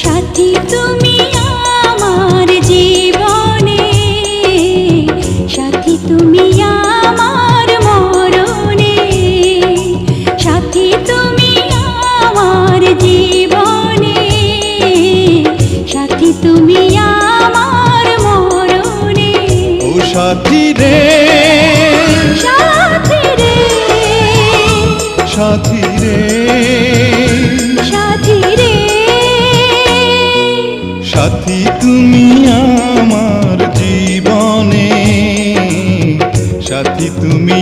সাথী তুমি আমার জীবনে, সাথী তুমি আমার মরণে, সাথী তুমি আমার জীবনে, সাথী তুমি আমার মরণে। ও সাথী রে, সাথী রে, সাথী রে, সাথী রে, সাথী তুমি আমার জীবনে, সাথী তুমি